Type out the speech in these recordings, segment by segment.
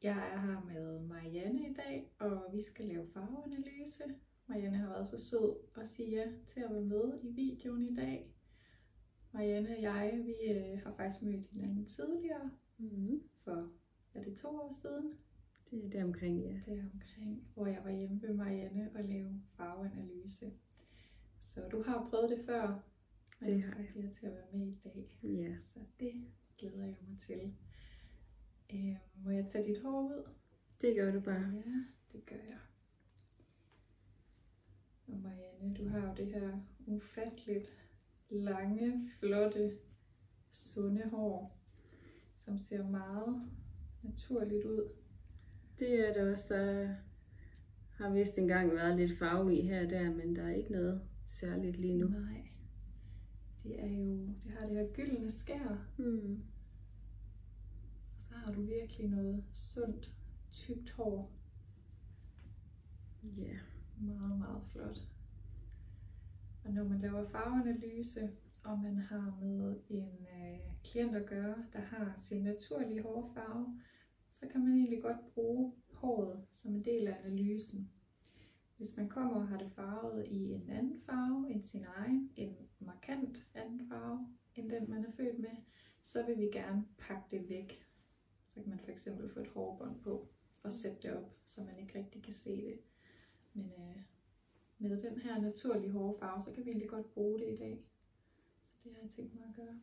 Jeg er her med Marianne i dag, og vi skal lave farveanalyse. Marianne har været så sød at sige ja til at være med i videoen i dag. Marianne og jeg, vi har faktisk mødt hinanden tidligere, for er det 2 år siden? Det er deromkring, ja. Det er omkring, hvor jeg var hjemme ved Marianne og lave farveanalyse. Så du har prøvet det før, og jeg har sagt ja til at være med i dag. Ja. Så det glæder jeg mig til. Må jeg tage dit hår ud? Det gør du bare. Ja, det gør jeg. Og Marianne, du har jo det her ufatteligt lange, flotte, sunde hår, som ser meget naturligt ud. Det er der også, der har vist engang været lidt farve i her og der, men der er ikke noget særligt lige nu. Nej, det har det her gyldne skær. Og så har du virkelig noget sundt, tykt hår. Ja. Meget, meget flot. Og når man laver farveanalyse, og man har med en klient at gøre, der har sin naturlige hårfarve, så kan man egentlig godt bruge håret som en del af analysen. Hvis man kommer og har det farvet i en anden farve end sin egen, en markant anden farve end den man er født med, så vil vi gerne pakke det væk. Så kan man for eksempel få et hårbånd på og sætte det op, så man ikke rigtig kan se det. Men med den her naturlige hårfarve, så kan vi egentlig godt bruge det i dag. Så det har jeg tænkt mig at gøre.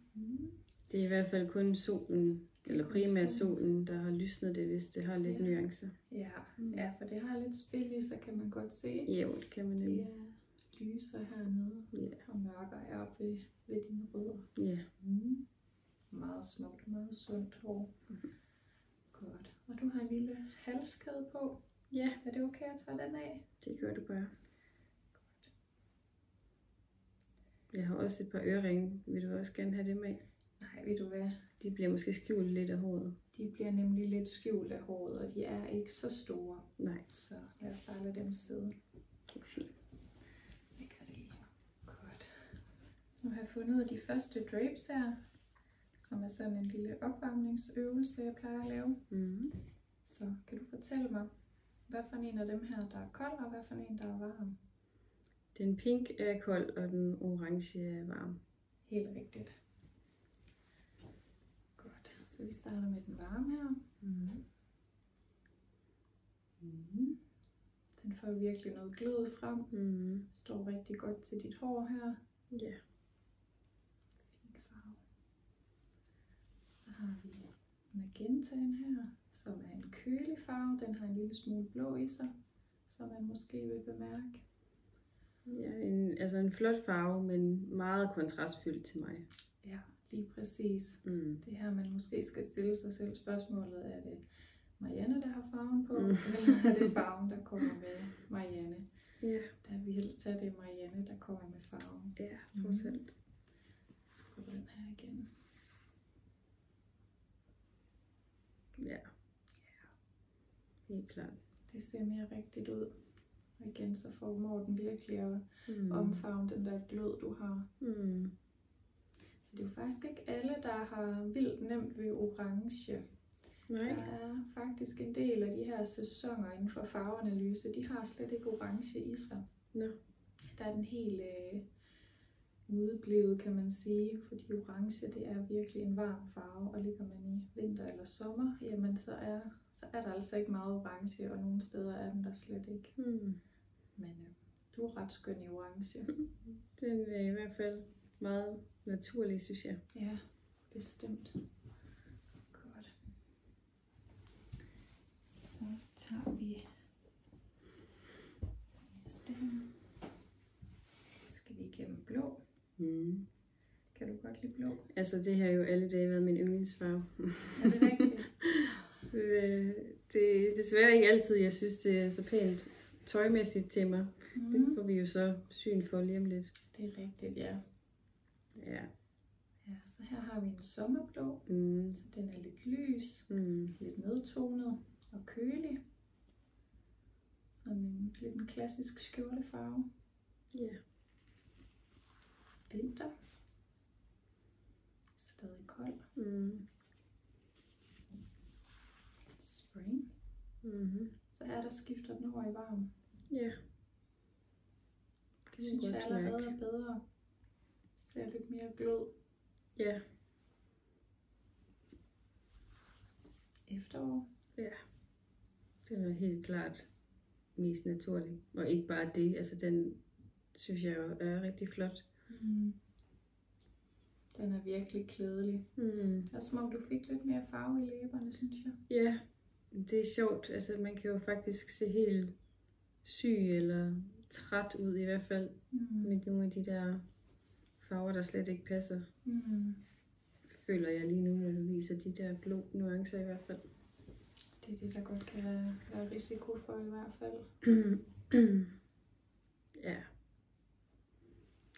Det er i hvert fald kun solen, eller primært solen, der har lysnet det, hvis det har lidt nuancer. Ja, ja, for det har lidt spil i, så kan man godt se. Jo, det kan man nemlig. Ja, lyser hernede, og mørker er oppe ved dine rødder. Ja. Meget smukt, meget sundt hår. Godt. Og du har en lille halskæde på. Ja. Er det okay at tage den af? Det gør du bare. Godt. Jeg har også et par øreringe. Vil du også gerne have dem af? Nej, ved du hvad? De bliver måske skjult lidt af håret. De bliver nemlig lidt skjult af håret, og de er ikke så store. Nej. Så lad os bare lade dem sidde. Okay. Jeg gør det lige. Godt. Nu har jeg fundet de første drapes her, som er sådan en lille opvarmningsøvelse, jeg plejer at lave. Så kan du fortælle mig, hvad for en af dem her, der er kold, og hvad for en, der er varm? Den pink er kold, og den orange er varm. Helt rigtigt. Godt. Så vi starter med den varme her. Den får virkelig noget glød frem. Står rigtig godt til dit hår her. Ja. Fin farve. Så har vi magentaen her, som er en kølig farve. Den har en lille smule blå i sig, som man måske vil bemærke. Ja, en flot farve, men meget kontrastfyldt til mig. Ja, lige præcis. Det her, man måske skal stille sig selv spørgsmålet, er det Marianne, der har farven på, eller er det farven, der kommer med Marianne? Ja. Der vil helst have, det Marianne, der kommer med farven. Ja, trods alt. Prøv den her igen. Ja. Helt klart. Det ser mere rigtigt ud. Og igen, så formår den virkelig at omfavne den der glød, du har. Så det er jo faktisk ikke alle, der har vildt nemt ved orange. Nej. Der er faktisk en del af de her sæsoner inden for farveanalyse, de har slet ikke orange i sig. Der er den helt udeblevet, kan man sige, fordi orange, det er virkelig en varm farve, og ligger man i vinter eller sommer, jamen så er der altså ikke meget orange, og nogle steder er den der slet ikke. Men du er ret skøn i orange. Den er i hvert fald meget naturlig, synes jeg. Ja, bestemt. Godt. Så tager vi næste her. Skal vi igennem blå. Kan du godt lide blå? Altså, det har jo alle dage været min yndlingsfarve. Er det rigtigt? Det er desværre ikke altid, jeg synes, det er så pænt tøjmæssigt til mig. Det får vi jo så syn for lige om lidt. Det er rigtigt, ja. Ja. Ja, så her har vi en sommerblå. Så den er lidt lys, lidt nedtonet og kølig. Sådan lidt en klassisk skjortefarve. Ja. Vinter. Stadig kold. Mm. Spring. Så her der skifter den over i varm. Ja. Det synes jeg allerede er bedre. Ser lidt mere glød. Ja. Efterår. Ja. Den er helt klart mest naturlig. Og ikke bare det, altså den synes jeg jo er rigtig flot. Den er virkelig klædelig. Det er som om du fik lidt mere farve i læberne, synes jeg. Ja, det er sjovt. Altså man kan jo faktisk se helt syg eller træt ud i hvert fald. Med nogle af de der farver, der slet ikke passer. Føler jeg lige nu, når du viser de der blå nuancer i hvert fald. Det er det, der godt kan være risiko for i hvert fald. Ja.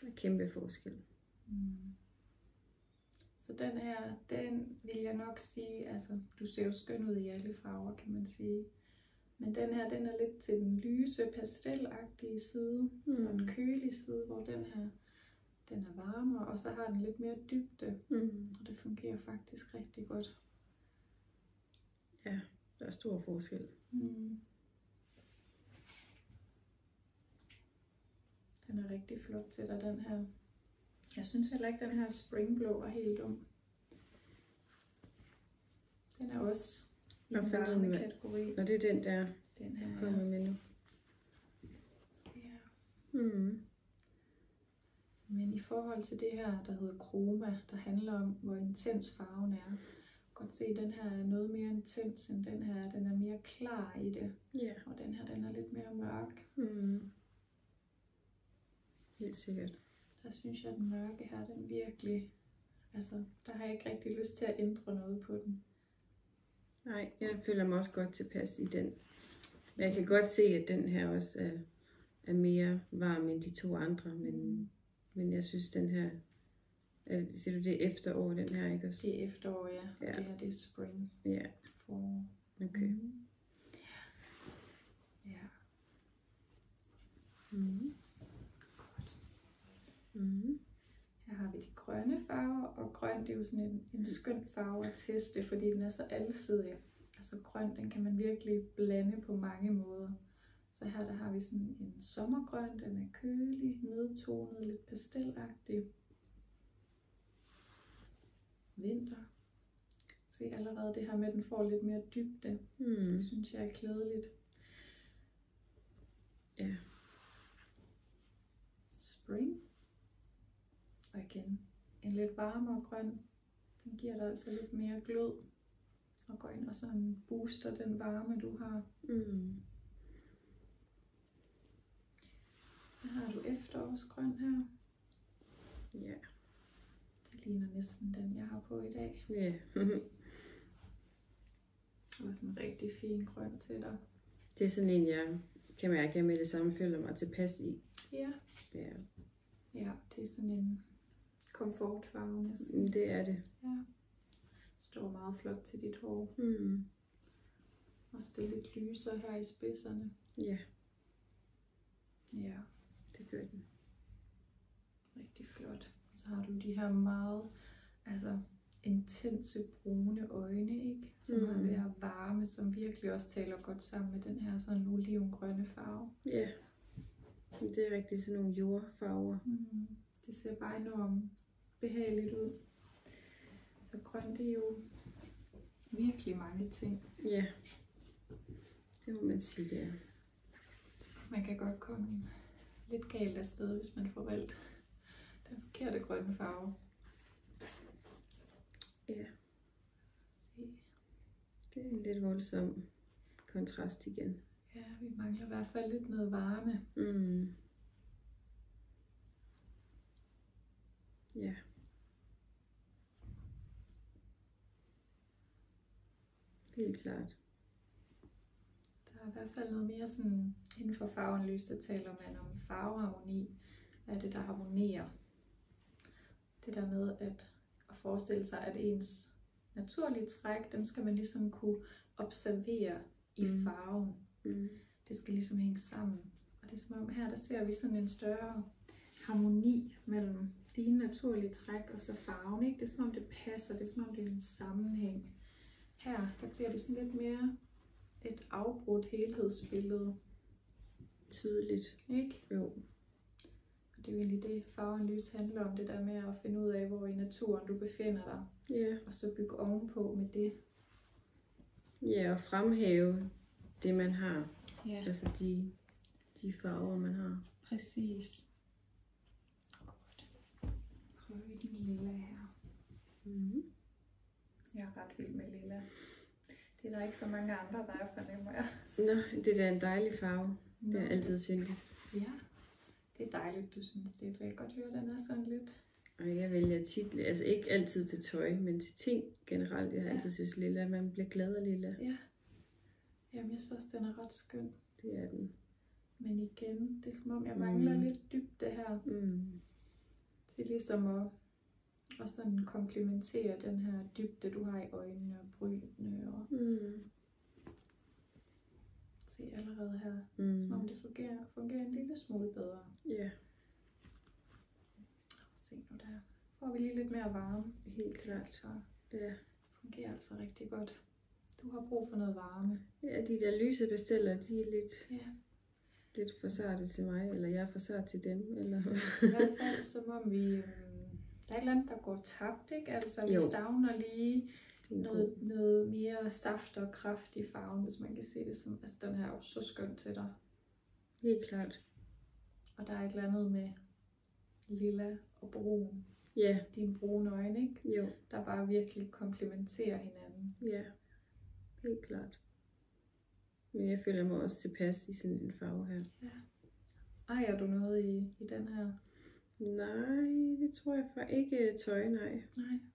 Der er kæmpe forskel. Så den her, den vil jeg nok sige, altså du ser jo skøn ud i alle farver, kan man sige. Men den her, den er lidt til den lyse, pastelagtige side, og den kølige side, hvor den her, den er varmere, og så har den lidt mere dybde, og det fungerer faktisk rigtig godt. Ja, der er stor forskel. Den er rigtig flot til dig, den her. Jeg synes heller ikke, den her springblå er helt dum. Den er også i den varme kategori. Og det er den der, den her kommer med nu. Men i forhold til det her, der hedder kroma, der handler om, hvor intens farven er. Godt se, at den her er noget mere intens end den her. Den er mere klar i det. Yeah. Og den her, den er lidt mere mørk. Helt sikkert. Der synes jeg, at den mørke her, den virkelig... Altså, der har jeg ikke rigtig lyst til at ændre noget på den. Nej, jeg føler mig også godt tilpas i den. Men jeg kan godt se, at den her også er mere varm end de to andre. Men jeg synes, den her... Siger du, det er efterår, den her, ikke også? Det er efterår, ja. Og ja. det her, det er spring. Ja. For... Okay. Ja. Godt. Her har vi de grønne farver, og grøn, det er jo sådan en skøn farve at teste, fordi den er så alsidig. Altså grøn, den kan man virkelig blande på mange måder. Så her der har vi sådan en sommergrøn, den er kølig, nedtonet, lidt pastelagtig. Vinter. Se allerede det her med, at den får lidt mere dybde. Det synes jeg er klædeligt. Ja. Spring. Og igen, en lidt varmere grøn. Den giver dig altså lidt mere glød. Og går ind og sådan booster den varme, du har. Så har du efterårsgrøn her. Ja. Det ligner næsten den, jeg har på i dag. Ja. Og sådan en rigtig fin grøn til dig. Det er sådan en, jeg kan mærke, at jeg med det samme føler mig tilpas i. Ja. Ja. Ja, det er sådan en komfortfarve næsten. Det er det. Ja. Står meget flot til dit hår. Også det lidt lysere her i spidserne. Ja. Ja. Det gør den. Rigtig flot. Så har du de her meget intense brune øjne, ikke? Som har det her varme, som virkelig også taler godt sammen med den her sådan olivengrønne farve. Ja. Det er rigtig sådan nogle jordfarver. Det ser bare enormt behageligt ud. Så grøn, det er jo virkelig mange ting. Ja. Det må man sige, det er. Man kan godt komme lidt galt afsted, hvis man får valgt den forkerte grønne farve. Ja. Det er en lidt voldsom kontrast igen. Ja, vi mangler i hvert fald lidt noget varme. Ja. Helt klart. Der er i hvert fald noget mere sådan, inden for farveanalyse, der taler man om farveharmoni. Hvad er det, der harmonerer? Det der med at forestille sig, at ens naturlige træk, dem skal man ligesom kunne observere i farven. Det skal ligesom hænge sammen. Og det er som om her, der ser vi sådan en større harmoni mellem dine naturlige træk og så farven. Ikke? Det er som om det passer, det er som om det er en sammenhæng. Her, der bliver det sådan lidt mere et afbrudt helhedsbillede. Tydeligt. Ikke? Jo. Og det er jo egentlig det, farveanalyse handler om, det der med at finde ud af, hvor i naturen du befinder dig. Ja. Og så bygge ovenpå med det. Ja, og fremhæve det, man har. Ja. Altså de farver, man har. Præcis. Godt. Prøver vi den lilla her. Mm-hmm. Jeg er ret vild med lilla. Det er der ikke så mange andre, der er, fornemmer jeg. Nå, det er da en dejlig farve. Det er altid syntes. Ja, det er dejligt, du synes det. For jeg kan godt høre, at den er sådan lidt... Og jeg vælger tit, altså ikke altid til tøj, men til ting generelt. Jeg har altid synes lilla, man bliver glad af lilla. Ja. Jamen, jeg synes også, den er ret skøn. Det er den. Men igen, det er som om, jeg mangler lidt dybde her. Til ligesom at sådan komplementere den her dybde, du har i øjnene og brynene. Og se allerede her, som om det fungerer en lille smule bedre. Ja. Se nu der. Får vi lige lidt mere varme. Helt klart. Så Ja. fungerer altså rigtig godt. Du har brug for noget varme. Ja, de der lyse bestiller, de er lidt for sarte til mig, eller jeg er for sart til dem. Eller... I hvert fald som om vi... der er et eller andet, der går tabt, ikke? Altså vi savner lige noget mere saft og kraft i farven, hvis man kan se det som... Altså den her er jo så skøn til dig. Helt klart. Og der er et eller andet med lilla og brun. Ja. Dine brune øjne, ikke? Jo. Der bare virkelig komplementerer hinanden. Ja, helt klart. Men jeg føler mig også tilpas i sådan en farve her. Ja. Ejer du noget i den her? Nej, det tror jeg for ikke tøj, nej.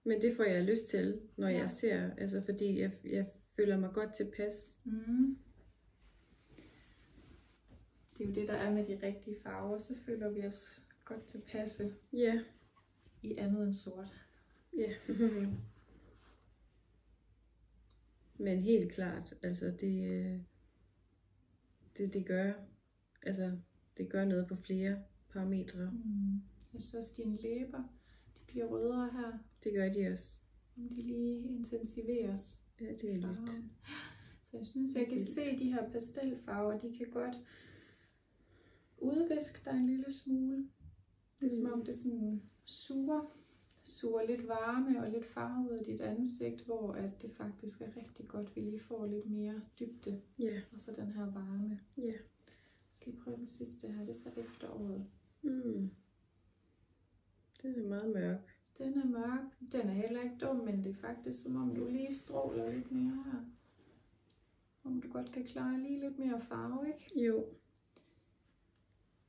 Men det får jeg lyst til, når jeg ser, altså fordi jeg føler mig godt tilpas. Det er jo det, der er med de rigtige farver, så føler vi os godt tilpasse. Ja. I andet end sort. Ja. Men helt klart, altså det gør, altså det gør noget på flere parametre. Jeg synes også, dine læber, de bliver rødere her. Det gør de også. De lige intensiveres. Ja, det er lidt. Så jeg synes, jeg kan se de her pastelfarver, de kan godt udviske dig en lille smule. Det er som om det sådan suger lidt varme og lidt farve ud af dit ansigt, hvor at det faktisk er rigtig godt, vi lige får lidt mere dybde. Ja. Og så den her varme. Ja. Jeg skal lige prøve den sidste her, det er så efteråret. Den er meget mørk. Den er mørk. Den er heller ikke dum, men det er faktisk som om du lige stråler lidt mere her. Om du godt kan klare lige lidt mere farve, ikke? Jo.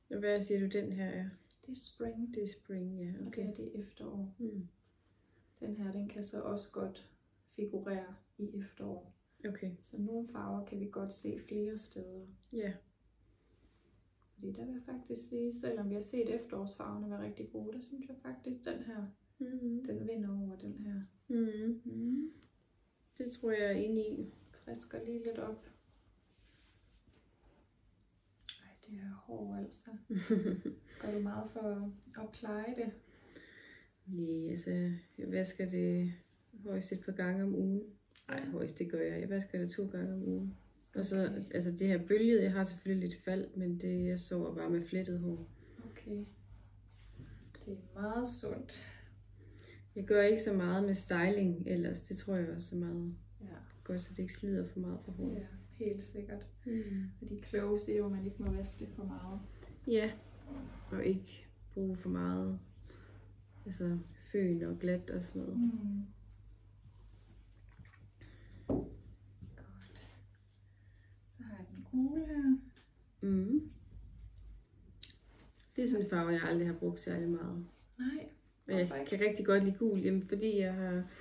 Og hvad siger du, den her er? Det er spring. Det er spring, ja. Okay. Og det er efterår. Den her, den kan så også godt figurere i efterår. Okay. Så nogle farver kan vi godt se flere steder. Ja. Fordi der vil jeg faktisk sige, selvom vi har set efterårsfarverne være rigtig gode, der synes jeg faktisk, den her, den vinder over den her. Det tror jeg er inde i. Frisker lige lidt op. Ej, det er hård altså. Gør du meget for at pleje det? Nej, altså jeg vasker det højst et par gange om ugen. Nej, højst det gør jeg. Jeg vasker det 2 gange om ugen. Og så, altså det her bølget, jeg har selvfølgelig lidt fald, men det, jeg sover bare med flettet hår. Okay. Det er meget sundt. Jeg gør ikke så meget med styling ellers. Det tror jeg også er meget godt, så det ikke slider for meget på håret. Ja, helt sikkert. Og de kloge siger jo, at man ikke må vaske det for meget. Ja, og ikke bruge for meget altså føn og glat og sådan noget. Godt. Så har jeg den gule her. Det er sådan en farve, jeg aldrig har brugt særlig meget. Nej. Men jeg kan rigtig godt lide gul, jamen, fordi jeg har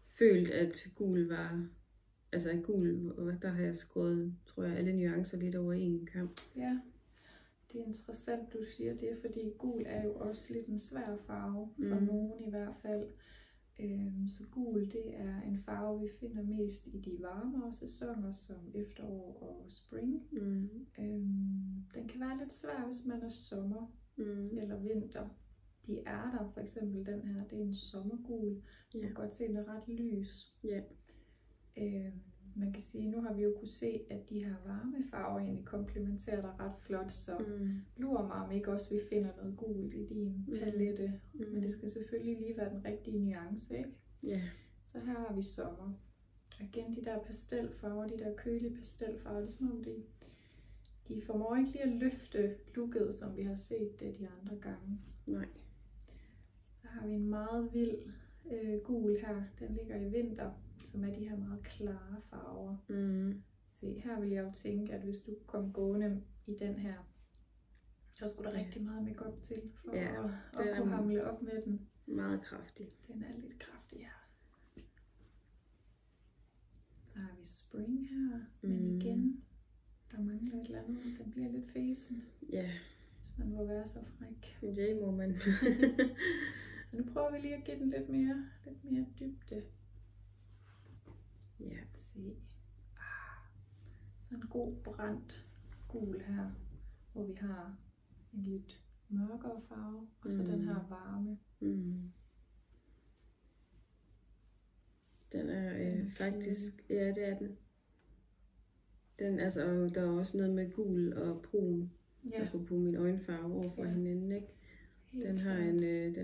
følt, at gul var... Altså at gul, der har jeg skåret, tror jeg, alle nuancer lidt over en kamp. Ja, det er interessant, du siger det, fordi gul er jo også lidt en svær farve, for nogen i hvert fald. Så gul, det er en farve, vi finder mest i de varmere sæsoner, som efterår og spring. Den kan være lidt svær, hvis man er sommer eller vinter. De er der, for eksempel den her, det er en sommergul. Man kan godt se, den er ret lys. man kan sige, nu har vi jo kunne se, at de her varme farver egentlig komplementerer dig ret flot, så lurer mig om ikke også vi finder noget gult i din palette, men det skal selvfølgelig lige være den rigtige nuance, ikke? Ja. Så her har vi sommer. Og igen de der pastelfarver, de der kølige pastelfarver, det er som om de formår ikke lige at løfte looket, som vi har set det de andre gange. Nej. Så har vi en meget vild gul her, den ligger i vinter, som er de her meget klare farver. Se, her vil jeg jo tænke, at hvis du kom gående i den her, så skulle der rigtig meget makeup til, for at kunne hamle op med den. Meget kraftig. Den er lidt kraftig her. Så har vi spring her, men igen, der mangler et eller andet. Den bliver lidt fesen. Ja. Hvis man må være så fræk. Det må man. Så nu prøver vi lige at give den lidt mere dybde. Ja. Se. Så en god brændt gul her, hvor vi har en lidt mørkere farve, og så den her varme. Den er faktisk, ja det er den. Den altså, og der er også noget med gul og brun, apropos min øjenfarve over for hinanden, ikke? Den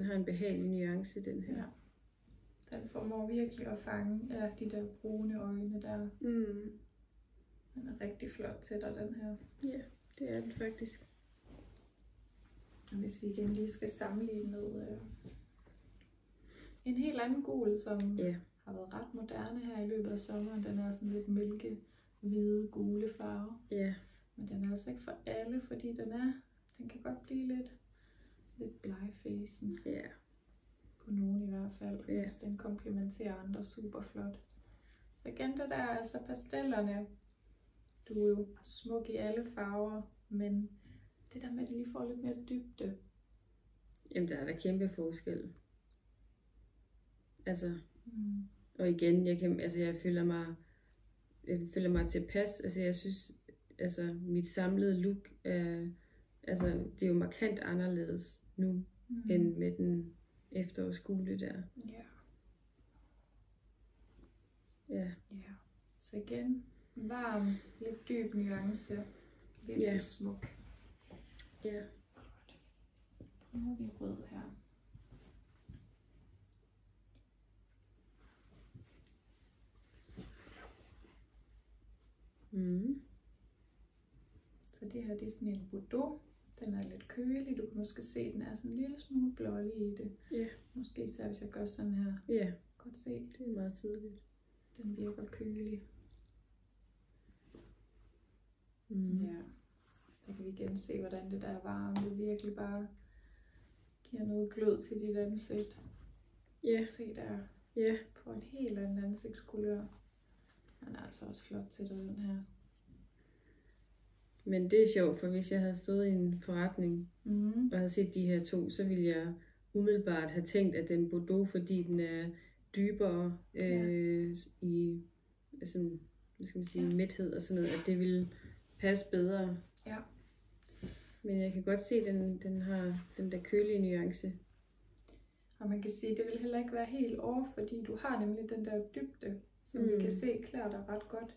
har en behagelig nuance, den her. Ja. Den formår virkelig at fange de der brune øjne der. Den er rigtig flot til dig, den her. Ja, det er den faktisk. Og hvis vi igen lige skal sammenligne med en helt anden gul, som har været ret moderne her i løbet af sommeren. Den er sådan lidt mælkehvide, gule farve. Ja. Men den er altså ikke for alle, fordi den kan godt blive lidt blegfæsen. Ja. På nogen i hvert fald. Hvis den komplementerer andre super flot. Så igen det der, altså pastellerne. Du er jo smuk i alle farver, men det der med, at de lige får lidt mere dybde. Jamen der er der kæmpe forskel. Altså, og igen, jeg føler mig tilpas. Altså jeg synes, altså mit samlede look er, altså det er jo markant anderledes nu, end med den efterårsgule der. Ja. Så igen, varm, lidt dyb nuance, virkelig smuk. Ja. Godt. Nu har vi rød her. Så det her, det er sådan en Bordeaux. Den er lidt kølig. Du kan måske se, at den er sådan en lille smule blålig i det. Ja. Måske især hvis jeg gør sådan her. Ja. Godt se. Det er meget tydeligt. Den virker kølig. Ja. Der kan vi igen se, hvordan det der er varme. Det virkelig bare giver noget glød til dit ansigt. Ja. Se der. Ja. På en helt anden ansigtskulør. Den er altså også flot til dig, den her. Men det er sjovt, for hvis jeg havde stået i en forretning og havde set de her to, så ville jeg umiddelbart have tænkt, at den Bordeaux, fordi den er dybere i sådan, hvad skal man sige, mæthed og sådan noget, at det ville passe bedre. Ja. Men jeg kan godt se, at den har den der kølige nuance. Og man kan sige, at det vil heller ikke være helt off, fordi du har nemlig den der dybde, som vi kan se klæder dig ret godt.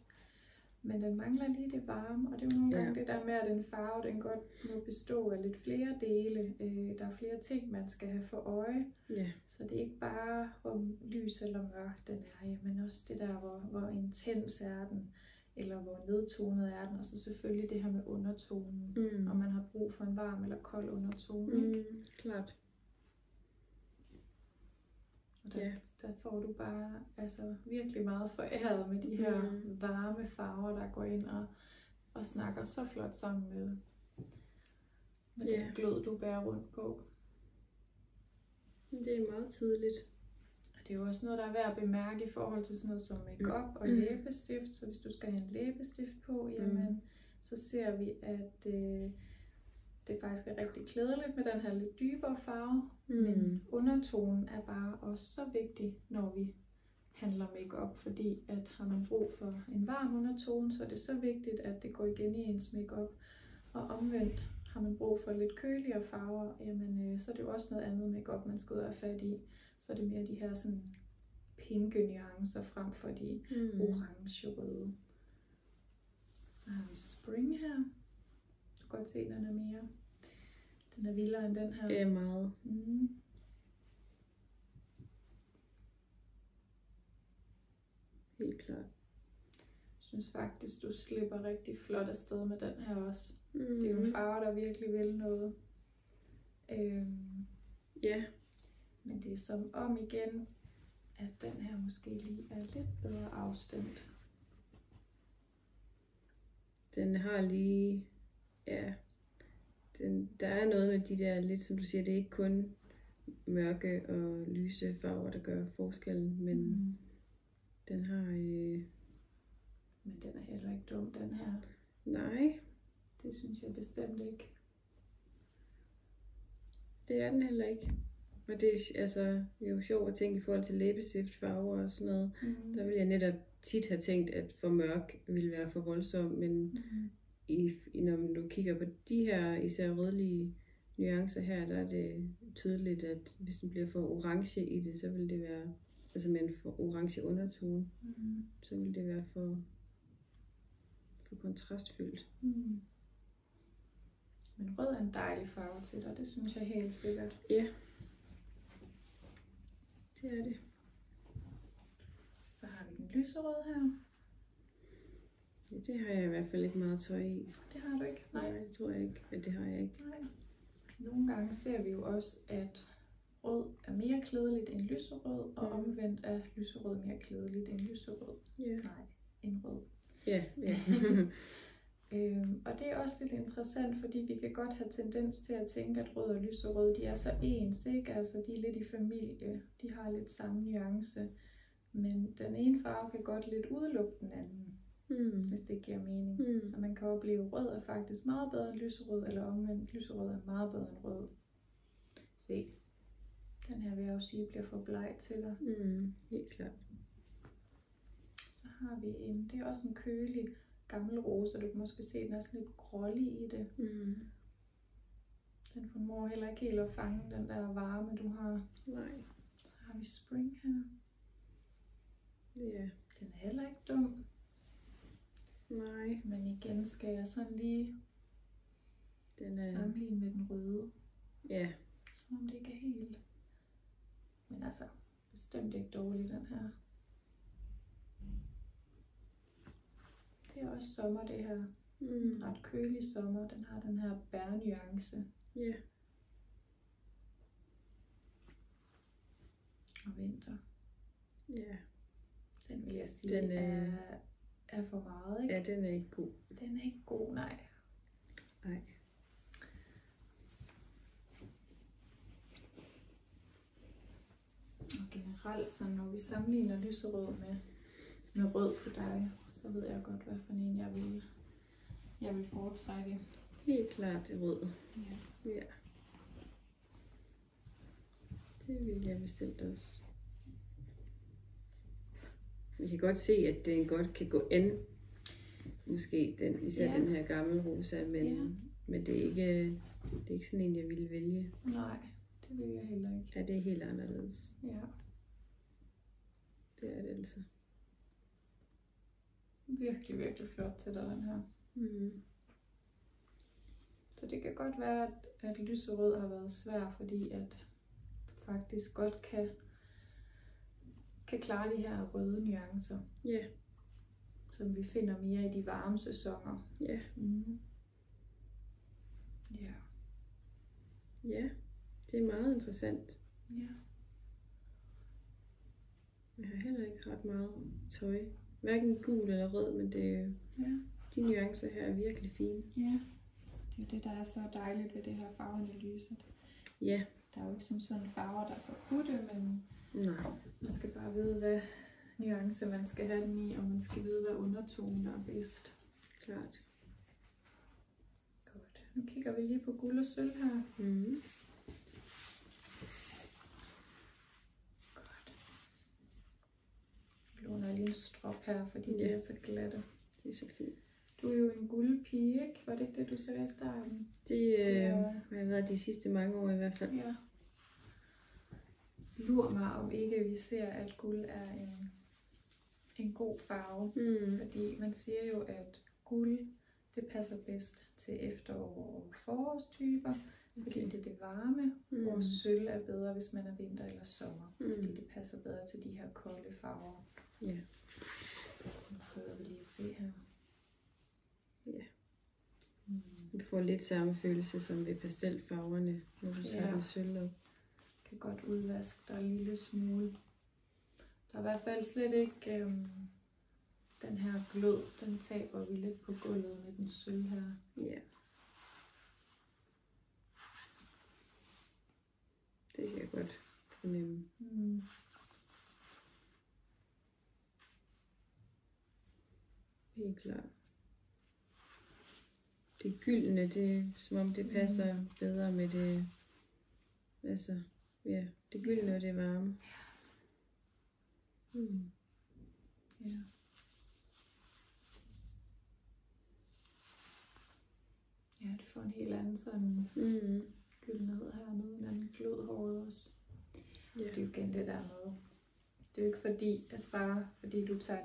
Men den mangler lige det varme, og det er jo nogle gange det der med, at en farve, den godt må bestå af lidt flere dele. Der er flere ting, man skal have for øje. Ja. Så det er ikke bare, hvor lys eller mørk den er, men også det der, hvor intens er den, eller hvor nedtonet er den, og så selvfølgelig det her med undertonen, om man har brug for en varm eller kold undertone. Ikke? Klart. Og der får du bare altså virkelig meget foræret med de her varme farver, der går ind og snakker så flot sammen med den glød, du bærer rundt på. Det er meget tydeligt. Og det er jo også noget, der er værd at bemærke i forhold til sådan noget som makeup og læbestift. Så hvis du skal have en læbestift på, jamen, så ser vi, at det faktisk er rigtig klædeligt med den her lidt dybere farve. Men undertonen er bare også så vigtig, når vi handler makeup, fordi at har man brug for en varm undertone, så er det så vigtigt, at det går igen i ens makeup. Og omvendt, har man brug for lidt køligere farver, jamen, så er det jo også noget andet makeup, man skal ud og have fat i. Så er det mere de her sådan pinke nuancer frem for de orange-røde. Så har vi Spring her. Du kan godt se, den er mere. Den er vildere end den her. Det er meget. Helt klart. Jeg synes faktisk, du slipper rigtig flot afsted med den her også. Det er jo en farve, der virkelig vil noget. Ja. Men det er som om igen, at den her måske lige er lidt bedre afstemt. Den har lige, ja, der er noget med de der, lidt som du siger, det er ikke kun mørke og lyse farver, der gør forskellen, men den har... Men den er heller ikke dum, den her. Nej. Det synes jeg bestemt ikke. Det er den heller ikke. Og det er altså jo sjovt at tænke i forhold til læbestiftfarver og sådan noget. Der vil jeg netop tit have tænkt, at for mørk ville være for voldsom, men når du kigger på de her især rødlige nuancer her, der er det tydeligt, at hvis den bliver for orange i det, så vil det være, altså med en for orange undertone, så vil det være for kontrastfyldt. Men rød er en dejlig farve til dig, det synes jeg helt sikkert. Ja, det er det. Så har vi den lyserød her. Ja, det har jeg i hvert fald ikke meget tøj i. Det har du ikke? Nej, det tror jeg ikke. Ja, det har jeg ikke. Nej. Nogle gange ser vi jo også, at rød er mere klædeligt end lyserød, og omvendt er lyserød mere klædeligt end lyserød. Ja. Nej, end rød. Ja. Og det er også lidt interessant, fordi vi kan godt have tendens til at tænke, at rød og lyserød, de er så ens, ikke? Altså, de er lidt i familie, de har lidt samme nuance, men den ene farve kan godt lidt udelukke den anden, hvis det giver mening. Så man kan opleve, at rød er faktisk meget bedre end lyserød, eller omvendt, lyserød er meget bedre end rød. Se, den her vil jeg jo sige bliver for bleg til dig. Helt klart. Så har vi en, det er også en kølig gammel rose, du kan måske se, den er sådan lidt grålig i det. Den formår heller ikke helt at fange den der varme, du har. Nej. Så har vi Spring her. Ja. Den er heller ikke dum. Nej. Men igen skal jeg sådan lige sammenligne med den røde. Ja. Som om det ikke er helt. Men altså, bestemt ikke dårlig den her. Det er også sommer, det her. En ret kølig sommer. Den har den her bærnuance. Ja. Og vinter. Ja. Den vil jeg sige, den er for meget, ikke? Ja, den er ikke god. Den er ikke god, nej. Nej. Og generelt, så når vi sammenligner lyserød med rød på dig, så ved jeg godt, hvad for en jeg vil foretrække. Helt klart rød. Ja. Det vil jeg bestemt også. Vi kan godt se, at den godt kan gå an. Måske især den her gamle rosa, men det er ikke sådan en, jeg ville vælge. Nej, det vil jeg heller ikke. Ja, det er helt anderledes. Ja. Det er det altså. Virkelig, virkelig flot til dig, den her. Så det kan godt være, at lyserød har været svær, fordi at du faktisk godt kan klare de her røde nuancer. Ja. Som vi finder mere i de varme sæsoner. Ja. Ja. Ja, det er meget interessant. Ja. Jeg har heller ikke ret meget tøj. Hverken gul eller rød, men de nuancer her er virkelig fine. Ja, det er jo det, der er så dejligt ved det her farveanalyse. Ja. Der er jo ikke som sådan farver, der er forbudte, men man skal bare vide, hvad nuance man skal have den i, og man skal vide, hvad undertonen er bedst. Klart. Godt. Nu kigger vi lige på guld og sølv her. Godt. Jeg låner lige en strop her, fordi det er så glatte. Det er så fint. Du er jo en guldpige, ikke? Var det ikke det, du sagde i starten? Det har jeg været de sidste mange år i hvert fald. Ja. lur mig, om ikke vi ser, at guld er en god farve. Fordi man siger jo, at guld, det passer bedst til efterår- og forårstyper, fordi det er det varme, hvor sølv er bedre, hvis man er vinter eller sommer, fordi det passer bedre til de her kolde farver. Ja. Så prøver vi lige at se her. Ja. Vi får lidt samme følelse som ved pastelfarverne, når du tager den sølv op. Kan godt udvaske dig en lille smule. Der er i hvert fald slet ikke den her glød, den taber vi lidt på gulvet med den sølv her. Ja. Det kan jeg godt fornemme. Helt klart. Det gyldne, det er som om det passer bedre med det, altså, ja, det gyldne og det varme. Ja. Ja, det får en helt anden sådan gyldenhed hernede, en anden glød håret også. Ja. Det er jo igen det der med, det er jo ikke fordi, at bare fordi du tager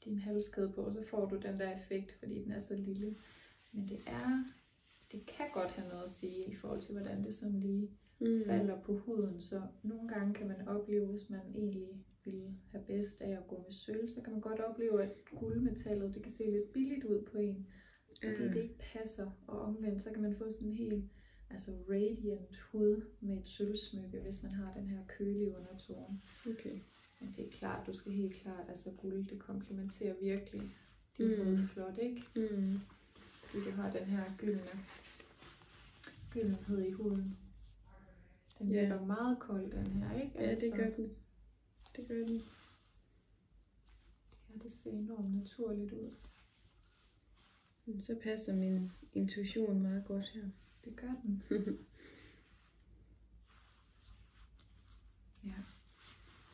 din halskæde på, så får du den der effekt, fordi den er så lille. Men det kan godt have noget at sige i forhold til, hvordan det sådan lige falder på huden. Så nogle gange kan man opleve, hvis man egentlig vil have bedst af at gå med sølv, så kan man godt opleve, at guldmetallet, det kan se lidt billigt ud på en. Fordi det ikke passer, og omvendt, så kan man få sådan en helt radiant hud med et sølvsmykke, hvis man har den her kølige undertone. Okay. Men det er klart, du skal helt klart, guld, det komplementerer virkelig din hud flot, ikke? Fordi du har den her gyldenhed i huden. Den virker meget kold, den her, ikke? Ja, det gør den. Det gør den. Ja, det ser enormt naturligt ud. Så passer min intuition meget godt her. Det gør den. Ja.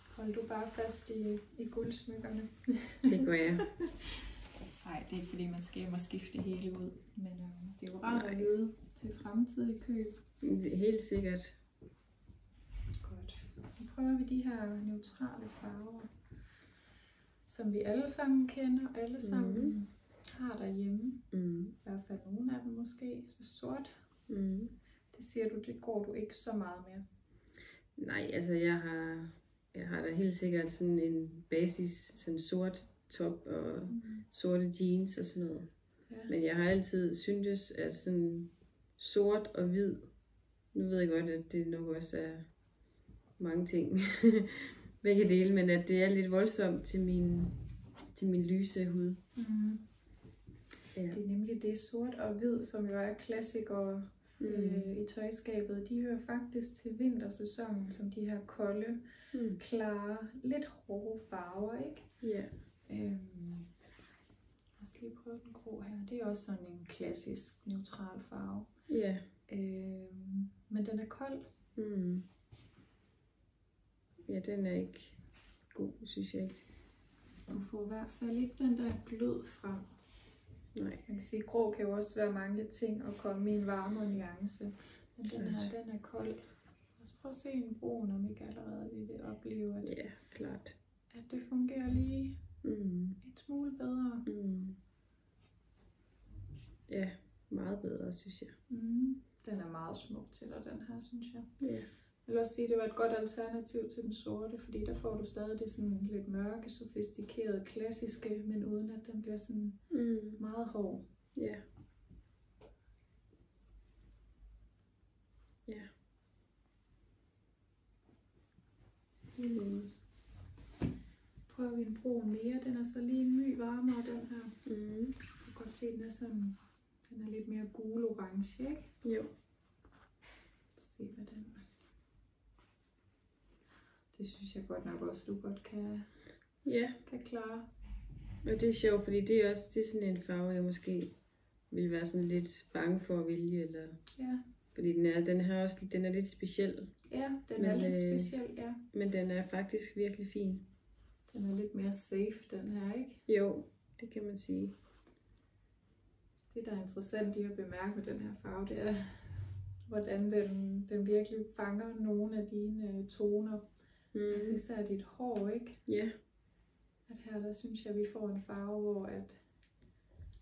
Hold du bare fast i guldsmykkerne. Det gør jeg. Nej, det er ikke fordi, man skal hjem og skifte det hele ud. Men det er jo rart at vide til fremtidige køb. Helt sikkert. Godt. Nu prøver vi de her neutrale farver, som vi alle sammen kender, og alle sammen har derhjemme. I hvert fald nogle af dem måske. Så sort. Det siger du, det går du ikke så meget med. Nej, altså jeg har da helt sikkert sådan en basis, sådan sort top og sorte jeans og sådan noget. Ja. Men jeg har altid syntes, at sådan sort og hvid, nu ved jeg godt, at det nok også er mange ting, begge dele, men at det er lidt voldsomt til min lyse hud. Ja. Det er nemlig det sort og hvid, som jo er klassikere i tøjskabet. De hører faktisk til vintersæsonen, som de her kolde, klare, lidt hårde farver, ikke? Ja. Lad os lige prøve den grå her. Det er også sådan en klassisk neutral farve. Ja. Men den er kold. Ja, den er ikke god, synes jeg ikke. Du får i hvert fald ikke den der glød frem. Nej. Man kan sige, at grå kan jo også være mange ting og komme i en varmere nuance. Men den her, den er kold. Lad os prøve at se en brun, om ikke allerede vi vil opleve, at, klart. At det fungerer lige et smule bedre. Ja, meget bedre, synes jeg. Den er meget smuk til dig, den her, synes jeg. Ja. Jeg vil også sige, at det var et godt alternativ til den sorte, fordi der får du stadig det sådan lidt mørke, sofistikerede, klassiske, men uden at den bliver sådan meget hård. Ja. Ja. Prøver vi en brun mere, den er så lige en my varmere, den her. Du kan godt se, den er sådan, den er lidt mere gul-orange, ikke? Jo. Se hvad den er. Det synes jeg godt nok også, du godt kan klare. Og det er sjovt, fordi det er sådan en farve, jeg måske ville være sådan lidt bange for at vælge. Eller... Ja. Fordi den er lidt speciel. Ja, den er lidt speciel, ja. Men den er faktisk virkelig fin. Den er lidt mere safe, den her, ikke? Jo, det kan man sige. Det, der er interessant lige at bemærke med den her farve, det er, hvordan den virkelig fanger nogle af dine toner. Altså især dit hår, ikke? Ja. At her, der synes jeg, vi får en farve, hvor at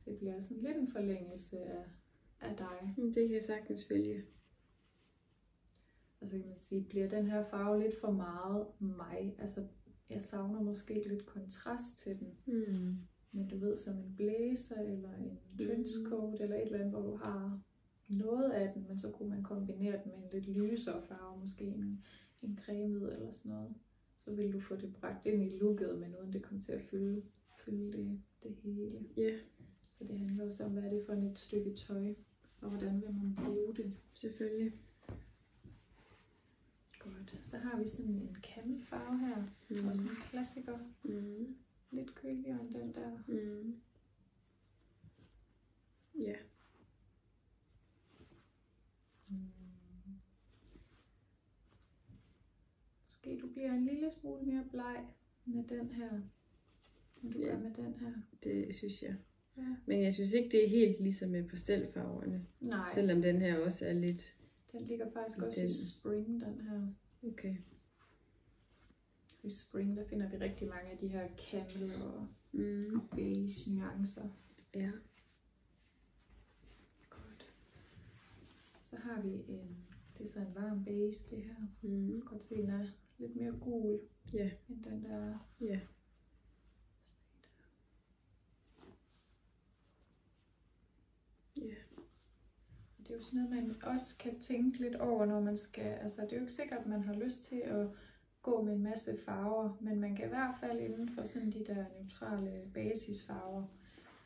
det bliver sådan lidt en forlængelse af dig. Det kan jeg sagtens vælge. Og så kan man sige, bliver den her farve lidt for meget mig? Altså, jeg savner måske lidt kontrast til den. Men du ved, som en blazer eller en trenchcoat eller et eller andet, hvor du har noget af den, men så kunne man kombinere den med en lidt lysere farve, måske en cremet eller sådan noget. Så vil du få det bragt ind i looket, men uden det kommer til at fylde det hele. Ja. Så det handler også om, hvad er det for et stykke tøj, og hvordan vil man bruge det. Selvfølgelig. Godt. Så har vi sådan en camelfarve her, også en klassiker. Lidt køligere end den der. Ja. Måske du bliver en lille smule mere bleg med den her, end du gør med den her. Det synes jeg. Ja. Men jeg synes ikke, det er helt ligesom med pastelfarverne. Nej. Selvom den her også er lidt... Den ligger faktisk også i spring, den her. Okay. I spring, der finder vi rigtig mange af de her camel og beige nuancer. Ja. Godt. Så har vi det er så en varm beige, det her. Man kan godt se, den er lidt mere gul end den der. Ja. Det er jo sådan noget, man også kan tænke lidt over, når man skal, altså det er jo ikke sikkert, at man har lyst til at gå med en masse farver, men man kan i hvert fald inden for sådan de der neutrale basisfarver,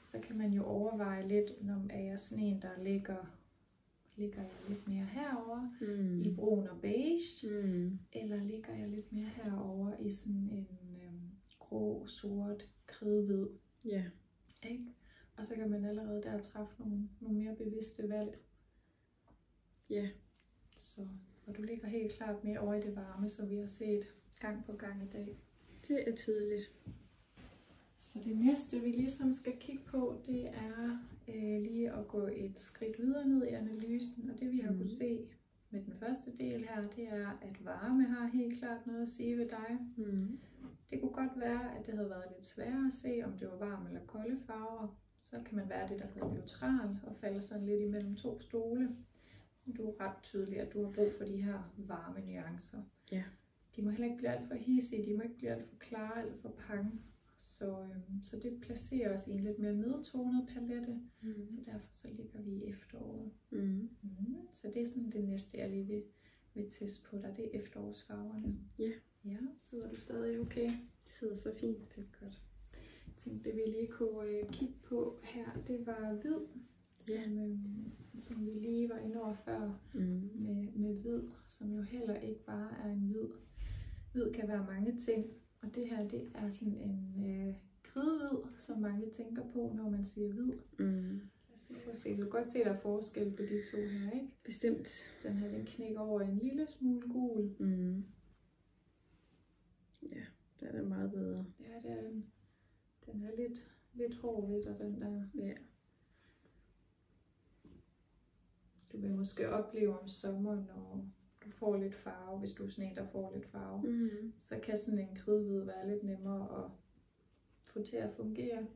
så kan man jo overveje lidt, når er jeg sådan en, der ligger jeg lidt mere herover i brun og beige, eller ligger jeg lidt mere herover i sådan en grå, sort, kridhvid. Ja. Ikke? Og så kan man allerede der træffe nogle mere bevidste valg. Ja. Så, og du ligger helt klart mere over i det varme, så vi har set gang på gang i dag. Det er tydeligt. Så det næste, vi ligesom skal kigge på, det er lige at gå et skridt videre ned i analysen. Og det vi har kunne se med den første del her, det er, at varme har helt klart noget at sige ved dig. Det kunne godt være, at det havde været lidt sværere at se, om det var varme eller kolde farver. Så kan man være det, der hedder neutral, og falder sådan lidt imellem to stole. Du er ret tydelig, at du har brug for de her varme nuancer. Ja. De må heller ikke blive alt for hidsige, de må ikke blive alt for klare, alt for pang. Så det placerer os i en lidt mere nedtonet palette, så derfor så ligger vi i efteråret. Så det er sådan det næste, jeg lige vil teste på dig, det er efterårsfarverne. Ja. Ja, sidder du stadig okay? Det sidder så fint. Det er godt. Jeg tænkte, det vi lige kunne kigge på her, det var hvid, som vi lige var inde over før, med hvid, som jo heller ikke bare er en hvid. Hvid kan være mange ting, og det her, det er sådan en kridhvid, som mange tænker på, når man siger hvid. Du kan godt se, der er forskel på de to her, ikke? Bestemt. Den her, den knækker over en lille smule gul. Ja, den er meget bedre. Ja, det er den. Den er lidt hård ved dig, den der. Ja. Du vil måske opleve om sommeren, når du får lidt farve, hvis du er sådan en, der får lidt farve, så kan sådan en kridhvid være lidt nemmere at få til at fungere.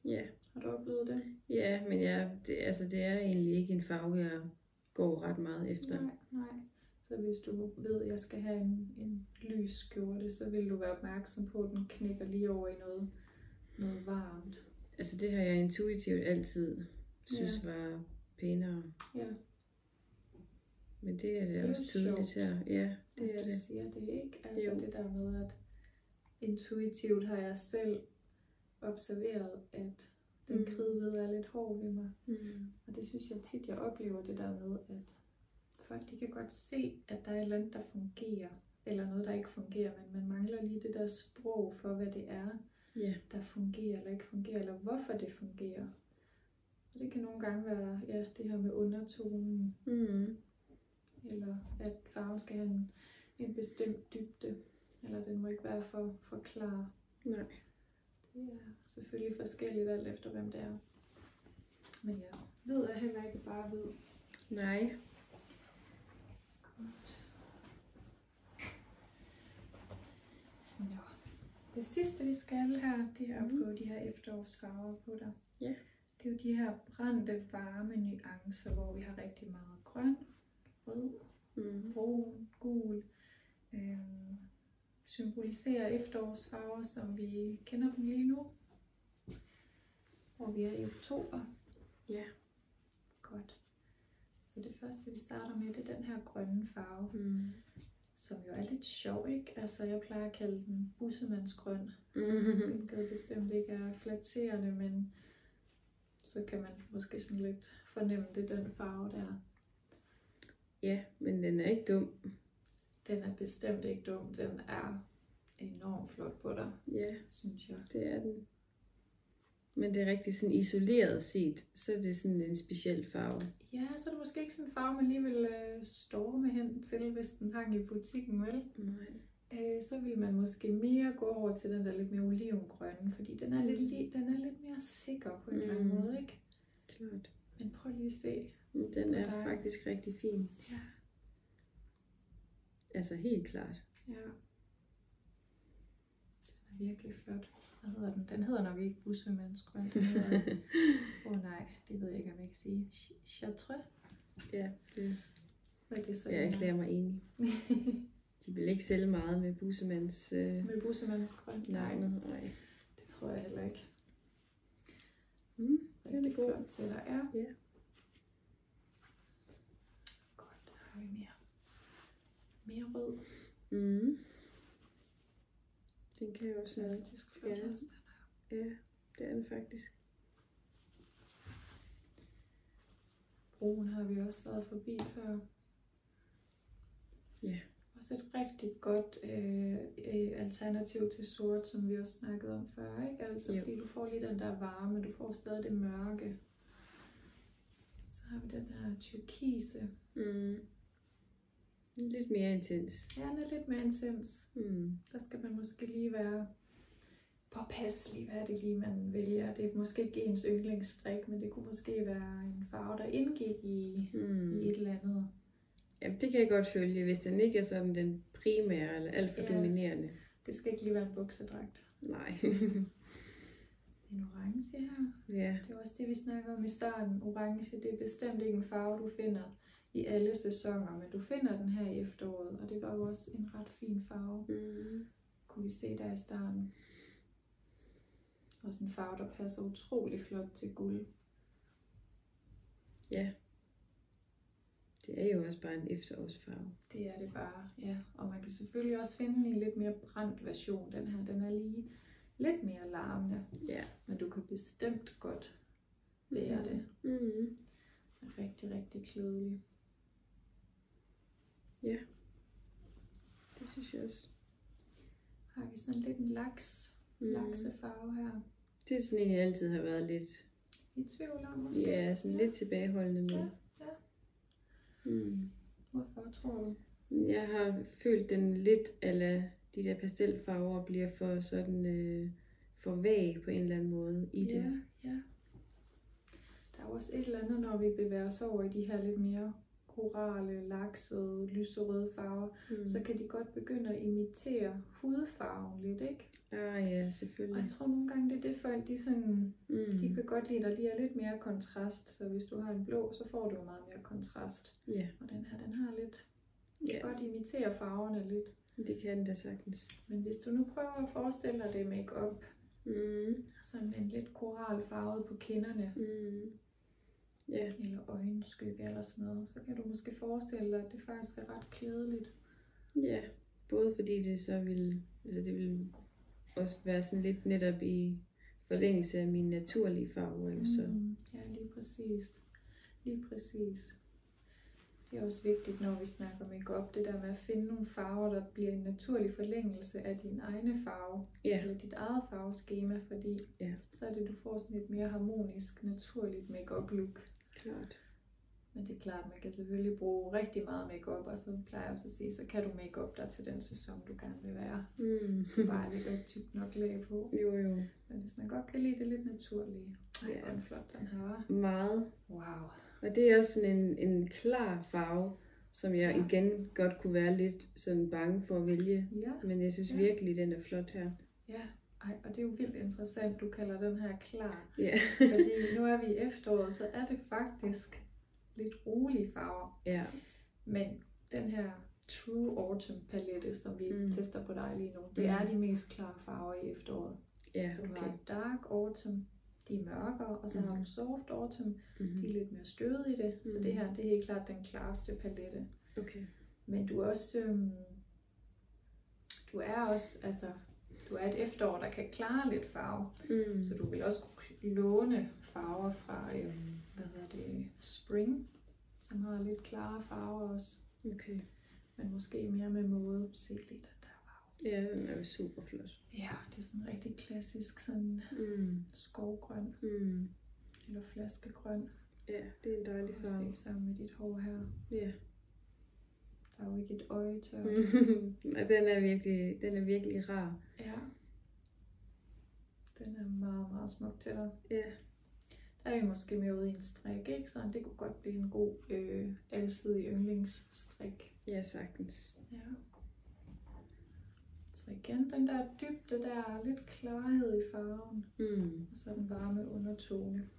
Ja. Har du oplevet det? Ja, men det er egentlig ikke en farve, jeg går ret meget efter. Nej. Så hvis du ved, at jeg skal have en lys skjorte, så vil du være opmærksom på, at den knækker lige over i noget varmt. Altså det har jeg intuitivt altid synes var pænere. Ja. Men det er det også tydeligt sjovt, her. Ja, det er du det. siger det, ikke? Altså Jo. det der med, at intuitivt har jeg selv observeret, at den kridhvide er lidt hård ved mig. Og det synes jeg tit, jeg oplever det der med, at folk de kan godt se, at der er et eller andet, der fungerer, eller noget, der ikke fungerer, men man mangler lige det der sprog for, hvad det er, der fungerer eller ikke fungerer, eller hvorfor det fungerer. Og det kan nogle gange være det her med undertonen, eller at farven skal have en bestemt dybde, eller den må ikke være for klar. Nej. Det er selvfølgelig forskelligt alt efter, hvem det er. Men ja, hvid er heller ikke bare hvid. Nej. Det sidste vi skal her, det er at prøve de her efterårsfarver på dig. Ja. Det er jo de her brændte, varme nuancer, hvor vi har rigtig meget grøn, rød, brun, gul. Symboliserer efterårsfarver, som vi kender dem lige nu. Og vi er i oktober. Ja. Godt. Så det første vi starter med, det er den her grønne farve. Som jo er lidt sjov, ikke? Altså jeg plejer at kalde den bussemandsgrøn. Den kan bestemt ikke er flatterende, men så kan man måske sådan lidt fornemme det, den farve der. Ja, men den er ikke dum. Den er bestemt ikke dum. Den er enormt flot på dig, ja, synes jeg. Det er den. Men det er rigtig sådan isoleret set, så er det sådan en speciel farve. Ja, så er det måske ikke sådan en farve, man lige vil storme hen til, hvis den hang i butikken, vel? Nej. Så vil man måske mere gå over til den der lidt mere olivengrønne, fordi den er, den er lidt mere sikker på en eller anden måde, ikke? Klart. Men prøv lige at se. Den er faktisk rigtig fin. Ja. Altså helt klart. Ja. Den er virkelig flot. Hvad hedder den? Den hedder nok ikke bussemandsgrøn. Den hedder... nej, det ved jeg ikke, om jeg kan sige. Chartres? Ja, det... Hvad er det så? Jeg erklærer mig enig. De vil ikke sælge meget med bussemands... Med bussemandsgrøn? Nej. Det tror jeg heller ikke. Den er god. Flot til dig, ja. Ja. Godt, der har vi mere rød. Den kan jo også noget. Fantastisk flot også. Ja, det er den faktisk. Brun har vi også været forbi før. Ja. Også et rigtig godt alternativ til sort, som vi også snakkede om før, ikke? Altså, fordi du får lige den der varme, du får stadig det mørke. Så har vi den her turkise. Lidt mere intens. Ja, den er lidt mere intens. Der skal man måske lige være påpasselig, hvad er det lige, man vælger. Det er måske ikke ens yndlingsstrik, men det kunne måske være en farve, der indgik i et eller andet. Jamen, det kan jeg godt følge, hvis den ikke er sådan den primære eller alt for dominerende. Det skal ikke lige være en buksedragt. Nej. En orange her. Ja. Det er også det, vi snakker om i starten. Orange, det er bestemt ikke en farve, du finder i alle sæsoner, men du finder den her i efteråret, og det var jo også en ret fin farve. Kunne vi se der i starten. Også en farve, der passer utrolig flot til guld. Ja. Det er jo også bare en efterårsfarve. Det er det bare, ja. Og man kan selvfølgelig også finde en lidt mere brændt version. Den her, den er lige lidt mere larmende. Ja. Men du kan bestemt godt bære det. Rigtig, rigtig klædelig. Ja. Det synes jeg også. Har vi sådan lidt en laksefarve her. Det er sådan en, jeg altid har været lidt i tvivl om måske. Ja, sådan lidt tilbageholdende med. Ja. Hvorfor tror du? Jeg har følt den lidt, eller de der pastelfarver bliver for sådan for vag på en eller anden måde i det. Ja. Der er også et eller andet, når vi bevæger os over i de her lidt mere korale, laksede, lyserøde farver, så kan de godt begynde at imitere hudfarven lidt, ikke? Ja, selvfølgelig. Og jeg tror nogle gange, det er det folk, de sådan, de kan godt lide, at der lige er lidt mere kontrast. Så hvis du har en blå, så får du jo meget mere kontrast. Ja. Og den her, den har lidt, godt imitere farverne lidt. Det kan den da sagtens. Men hvis du nu prøver at forestille dig det make-up, sådan en lidt koralfarvet på kinderne, eller øjenskygge eller sådan noget, så kan du måske forestille dig, at det faktisk er ret klædeligt. Ja, både fordi det så vil, altså det vil også være sådan lidt netop i forlængelse af mine naturlige farver, jo så. Ja, lige præcis. Lige præcis. Det er også vigtigt, når vi snakker make-up, det der med at finde nogle farver, der bliver en naturlig forlængelse af din egne farve, eller dit eget farveskema, fordi så er det, du får sådan et mere harmonisk, naturligt make-up look. Klart. Men det er klart, man kan selvfølgelig bruge rigtig meget make-up, og så plejer jeg også at sige, så kan du make-up dig til den sæson, du gerne vil være. Hvis du bare lægger et tykt nok lag på. Jo. Men hvis man godt kan lide det lidt naturlige. Hvor en flot den her var. Meget. Wow. Og det er også sådan en klar farve, som jeg igen godt kunne være lidt sådan bange for at vælge. Men jeg synes virkelig, den er flot her. Ja, ej, og det er jo vildt interessant, du kalder den her klar. Ja. Fordi nu er vi i efteråret, så er det faktisk lidt rolige farver. Ja. Men den her True Autumn palette, som vi tester på dig lige nu, det er de mest klare farver i efteråret. Ja, så du har Dark Autumn, de er mørkere, og så har du Soft Autumn, de er lidt mere støde i det. Så det her, det er helt klart den klareste palette. Okay. Men du er også, altså, du er et efterår, der kan klare lidt farve. Så du vil også kunne låne farver fra, Spring, som har lidt klare farver også. Okay. Men måske mere med måde. Se lige den der farve. Ja, den er jo super flot. Ja, det er sådan rigtig klassisk, sådan skovgrøn. Eller flaskegrøn. Ja, det er en dejlig farve. Se sammen med dit hår her. Ja. Der er jo ikke et øje tør. Den er virkelig rar. Ja. Den er meget, meget smuk til dig. Ja. Der er vi måske mere ude i en strik, ikke? Så det kunne godt blive en god alsidig yndlingsstrik. Ja, sagtens. Ja. Så igen, den der dybde, der er lidt klarhed i farven. Og så den varme undertone.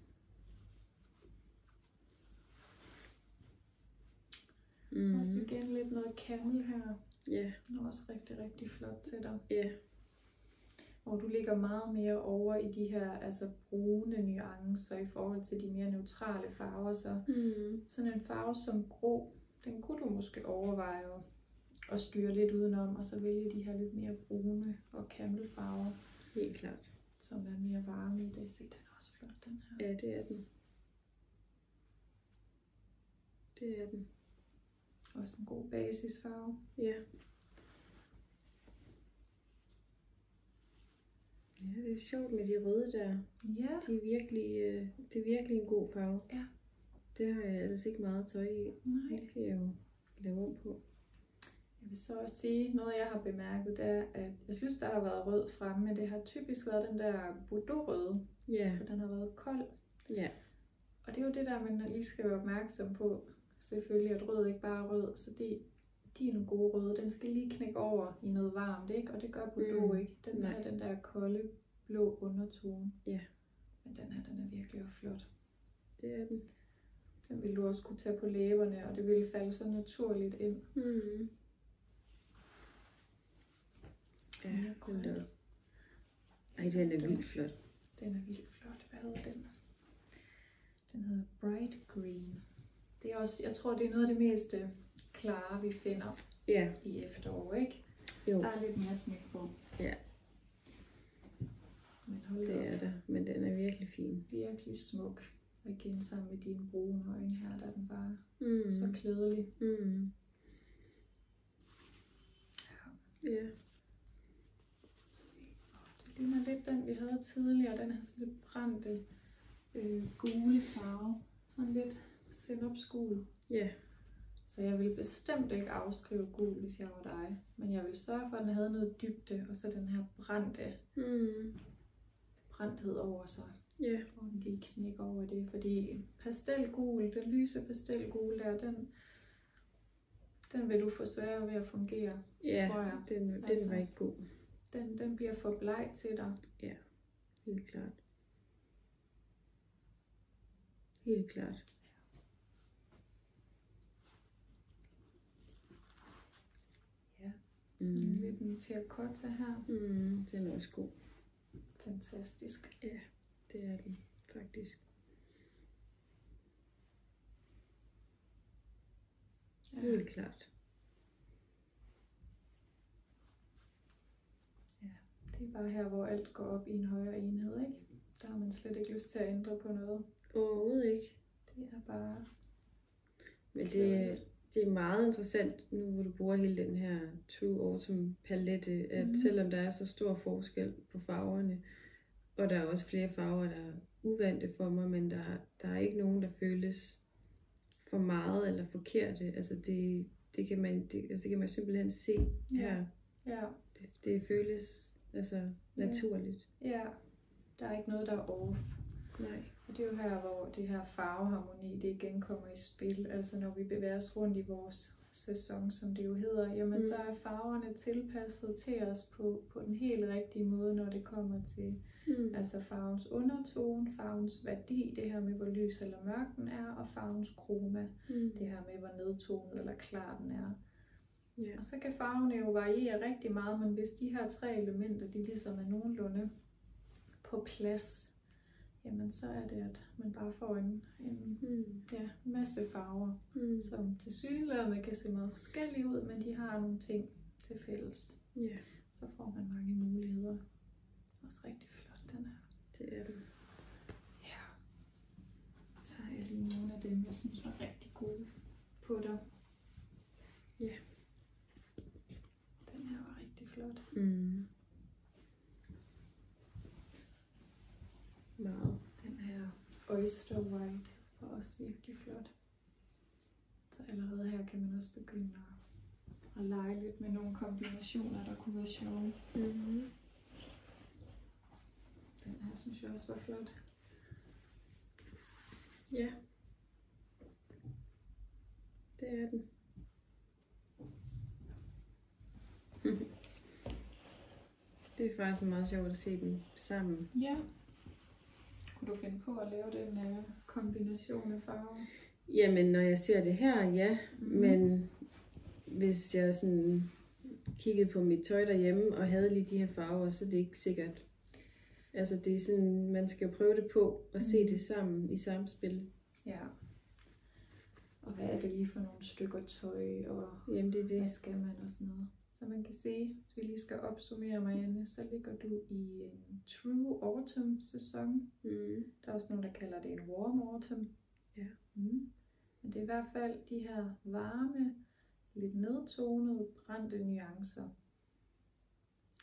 Også igen lidt noget camel her. Ja. Den er også rigtig, rigtig flot til dig. Ja. Hvor du ligger meget mere over i de her altså brune nuancer i forhold til de mere neutrale farver. Så sådan en farve som grå, den kunne du måske overveje at styre lidt udenom, og så vælge de her lidt mere brune og camelfarver. Helt klart. Som er mere varme i det. Se, den er også flot, den her. Ja, det er den. Det er den. Også en god basisfarve. Ja. Ja, det er sjovt med de røde der. Ja. Det er virkelig en god farve. Ja. Det har jeg ellers ikke meget tøj i. Nej. Det kan jeg jo lave om på. Jeg vil så også sige, noget jeg har bemærket, det er, at jeg synes, der har været rød fremme, men det har typisk været den der Bordeaux-røde. Ja. For den har været kold. Ja. Og det er jo det der, man lige skal være opmærksom på. Selvfølgelig, at rød ikke bare er rød, så de er nogle gode røde. Den skal lige knække over i noget varmt, ikke? Og det gør Bordeaux ikke. Den har den der kolde, blå undertone. Ja. Men den her, den er virkelig også flot. Det er den. Den vil du også kunne tage på læberne, og det vil falde så naturligt ind. Ja, hold da. Ej, den er vildt flot. Den er vildt flot. Hvad hedder den? Den hedder Bright Green. Det er også, jeg tror, det er noget af det mest klare, vi finder i efterår, ikke? Jo. Der er lidt mere smæk på. Ja. Men hold det er der, men den er virkelig fin. Virkelig smuk. Og igen sammen med dine brune øjne her, der er den bare så klædelig. Ja. Det ligner lidt den, vi havde tidligere. Den har sådan lidt brændte gule farve. Sådan lidt sennepsgul. Ja. Så jeg vil bestemt ikke afskrive gul, hvis jeg var dig. Men jeg vil sørge for, at den havde noget dybde, og så den her brændthed over sig. Ja. Og den lige knække over det. Fordi pastelgul, den lyse pastelgul der, den vil du få sværere ved at fungere, tror jeg. Den var ikke god. Den bliver for bleg til dig. Ja, helt klart. Helt klart. Ja, sådan lidt en terracotta her. Den er også god. Fantastisk. Ja, det er den faktisk. Ja. Helt klart. Ja, det er bare her, hvor alt går op i en højere enhed, ikke? Der har man slet ikke lyst til at ændre på noget. Overhovedet ikke. Det er bare... Men det er meget interessant, nu hvor du bruger hele den her True Autumn palette, at selvom der er så stor forskel på farverne, og der er også flere farver, der er uvante for mig, men der er ikke nogen, der føles for meget eller forkerte. Altså det kan man simpelthen se her. Ja. Det føles altså naturligt. Ja, der er ikke noget, der er off. Nej. Og det er jo her, hvor det her farveharmoni, det igen kommer i spil. Altså når vi bevæger os rundt i vores sæson, som det jo hedder, jamen så er farverne tilpasset til os på den helt rigtige måde, når det kommer til altså farvens undertone, farvens værdi, det her med hvor lys eller mørk den er, og farvens kroma, det her med hvor nedtonet eller klar den er. Ja. Og så kan farverne jo variere rigtig meget, men hvis de her 3 elementer, de ligesom er nogenlunde på plads, jamen så er det, at man bare får en masse farver, som tilsyneladende kan se meget forskellige ud, men de har nogle ting til fælles. Ja. Så får man mange muligheder. Også rigtig flot, den her. Det er den. Ja. Så har jeg lige nogle af dem, jeg synes var rigtig gode på dig. Ja. Den her var rigtig flot. Meget. Den her Oyster White var også virkelig flot. Så allerede her kan man også begynde at lege lidt med nogle kombinationer, der kunne være sjove. Den her synes jeg også var flot. Ja. Det er den. Det er faktisk meget sjovt at se dem sammen. Ja. Kunne du finde på at lave den kombination af farver? Jamen, når jeg ser det her, ja. Men hvis jeg sådan kiggede på mit tøj derhjemme og havde lige de her farver, så det er ikke sikkert. Altså, det er sådan, man skal prøve det på og se det sammen i samspil. Ja. Og hvad er det lige for nogle stykker tøj, og jamen, det er det. Hvad skal man og sådan noget. Så man kan se, hvis vi lige skal opsummere, Marianne, så ligger du i en True Autumn sæson. Der er også nogen, der kalder det en Warm Autumn. Ja. Men det er i hvert fald de her varme, lidt nedtonede, brændte nuancer.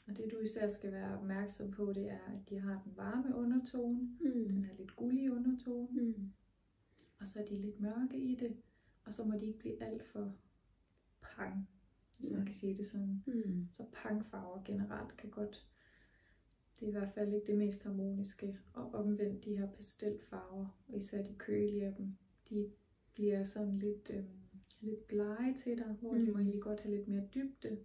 Og det du især skal være opmærksom på, det er, at de har den varme undertone, den her lidt gullige undertone, og så er de lidt mørke i det, og så må de ikke blive alt for pang, hvis man kan sige det sådan. Så pangfarver generelt kan godt, det er i hvert fald ikke det mest harmoniske, og omvendt de her pastelfarver, og især de kølige af dem, de bliver sådan lidt blege til dig, hvor de må egentlig godt have lidt mere dybde.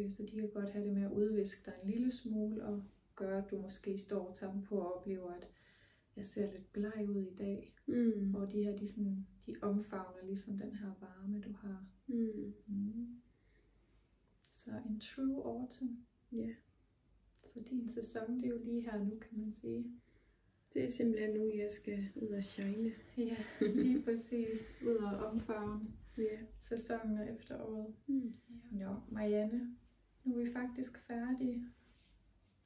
Så de kan godt have det med at udviske dig en lille smule og gøre, at du måske står og tager på og oplever, at jeg ser lidt bleg ud i dag. Og de her, de omfavner ligesom den her varme, du har. Så en True Autumn. Ja. Så din sæson, det er jo lige her nu, kan man sige. Det er simpelthen nu, jeg skal ud og shine. Ja, lige præcis. Ud og omfavne. Ja. Sæsonen og efteråret. Nå, Marianne, nu er vi faktisk færdige.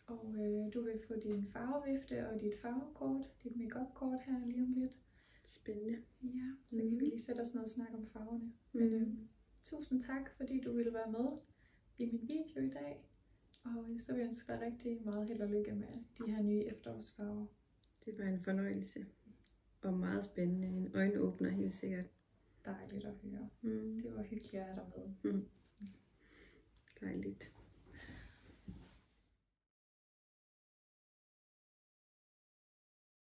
Og du vil få din farvevifte og dit farvekort, dit make-up-kort her lige om lidt. Spændende. Ja, så kan vi lige sætte os ned og snakke om farverne. Men tusind tak, fordi du ville være med i min video i dag. Og så vil jeg ønske dig rigtig meget held og lykke med de her nye efterårsfarver. Det var en fornøjelse. Og meget spændende. En øjenåbner helt sikkert. Dejligt at høre. Det var hyggeligt at have dig med.